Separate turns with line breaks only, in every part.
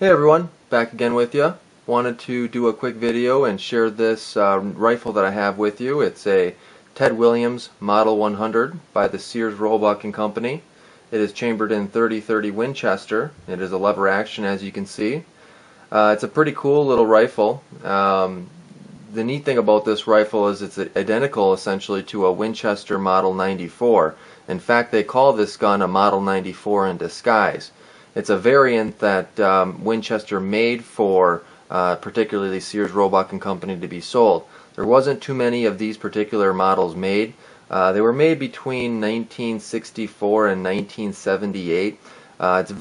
Hey everyone, back again with you. Wanted to do a quick video and share this rifle that I have with you. It's a Ted Williams Model 100 by the Sears Roebuck Company. It is chambered in 30-30 Winchester. It is a lever action, as you can see. It's a pretty cool little rifle. The neat thing about this rifle is it's identical essentially to a Winchester Model 94. In fact, they call this gun a Model 94 in disguise. It's a variant that Winchester made for particularly Sears Roebuck Company to be sold. There wasn't too many of these particular models made. They were made between 1964 and 1978. It's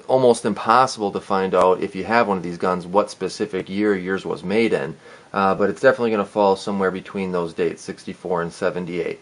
almost impossible to find out if you have one of these guns what specific year yours was made in, but it's definitely going to fall somewhere between those dates, 64 and 78.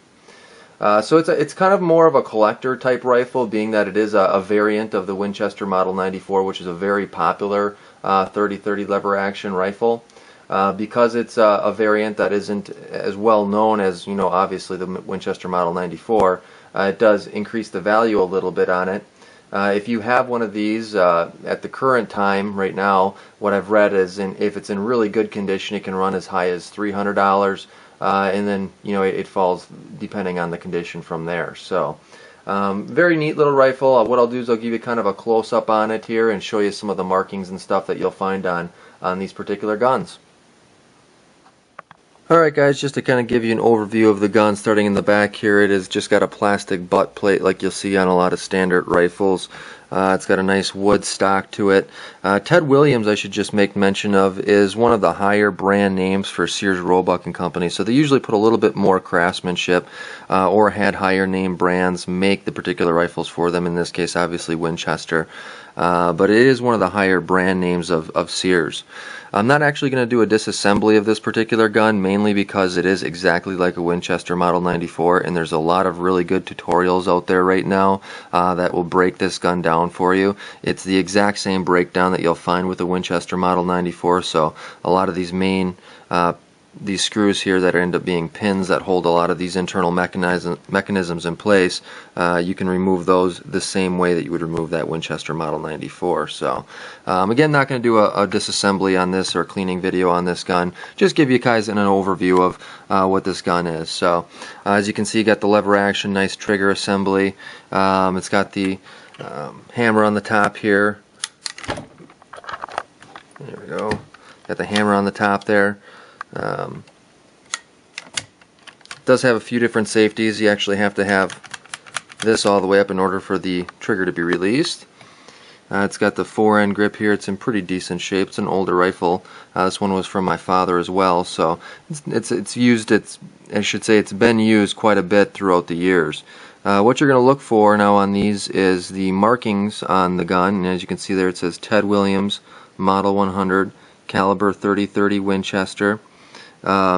So it's kind of more of a collector type rifle, being that it is a variant of the Winchester Model 94, which is a very popular 30-30 lever action rifle. Because it's a variant that isn't as well known as, you know, obviously the Winchester Model 94, it does increase the value a little bit on it. If you have one of these at the current time, right now, what I've read is if it's in really good condition, it can run as high as $300. And then, you know, it falls depending on the condition from there. So very neat little rifle. What I'll do is I'll give you kind of a close-up on it here and show you some of the markings and stuff that you'll find on these particular guns. Alright guys, just to kind of give you an overview of the gun, starting in the back here, it has just got a plastic butt plate like you'll see on a lot of standard rifles. It's got a nice wood stock to it. Ted Williams, I should just make mention of, is one of the higher brand names for Sears Roebuck Company. So they usually put a little bit more craftsmanship or had higher name brands make the particular rifles for them. In this case, obviously Winchester. But it is one of the higher brand names of Sears. I'm not actually going to do a disassembly of this particular gun, mainly because it is exactly like a Winchester Model 94, and there's a lot of really good tutorials out there right now that will break this gun down for you. It's the exact same breakdown that you'll find with the Winchester Model 94, so a lot of these these screws here that end up being pins that hold a lot of these internal mechanisms in place, you can remove those the same way that you would remove that Winchester Model 94. So again, not going to do a disassembly on this or a cleaning video on this gun, just give you guys an overview of what this gun is. So as you can see, you got the lever action, nice trigger assembly. It's got the hammer on the top here. There we go. Got the hammer on the top there. It does have a few different safeties. You actually have to have this all the way up in order for the trigger to be released. It's got the fore-end grip here. It's in pretty decent shape. It's an older rifle. This one was from my father as well, so it's used. I should say it's been used quite a bit throughout the years. What you're going to look for now on these is the markings on the gun, and as you can see there, it says Ted Williams Model 100, caliber 30-30 Winchester.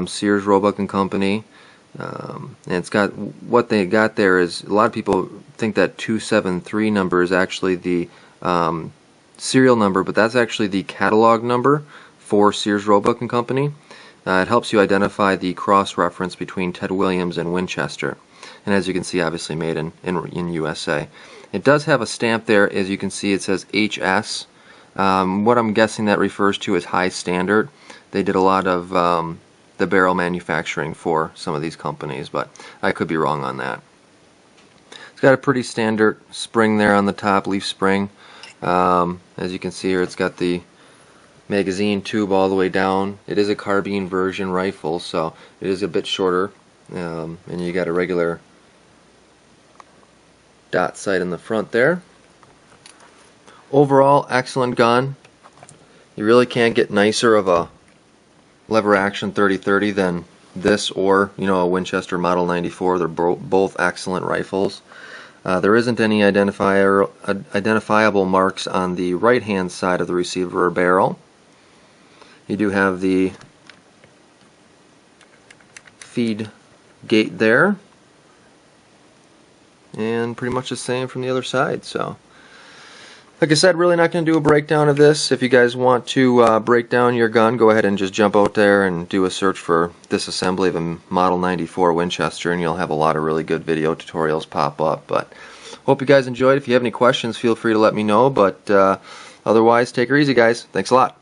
Sears Roebuck Company, and it's got, what they got there is, a lot of people think that 273 number is actually the serial number, but that's actually the catalog number for Sears Roebuck Company. It helps you identify the cross-reference between Ted Williams and Winchester, and as you can see, obviously made in USA. It does have a stamp there. As you can see, it says HS. What I'm guessing that refers to is high standard. They did a lot of the barrel manufacturing for some of these companies, but I could be wrong on that. It's got a pretty standard spring there on the top, leaf spring. As you can see here, it's got the magazine tube all the way down. It is a carbine version rifle, so it is a bit shorter, and you got a regular dot sight in the front there. Overall, excellent gun. You really can't get nicer of a lever action 30-30 than this, or, you know, a Winchester Model 94. They're both excellent rifles. There isn't any identifiable marks on the right hand side of the receiver or barrel. You do have the feed gate there, and pretty much the same from the other side. So like I said, really not going to do a breakdown of this. If you guys want to break down your gun, go ahead and just jump out there and do a search for disassembly of a Model 94 Winchester, and you'll have a lot of really good video tutorials pop up. But hope you guys enjoyed. If you have any questions, feel free to let me know. But Otherwise, take her easy, guys. Thanks a lot.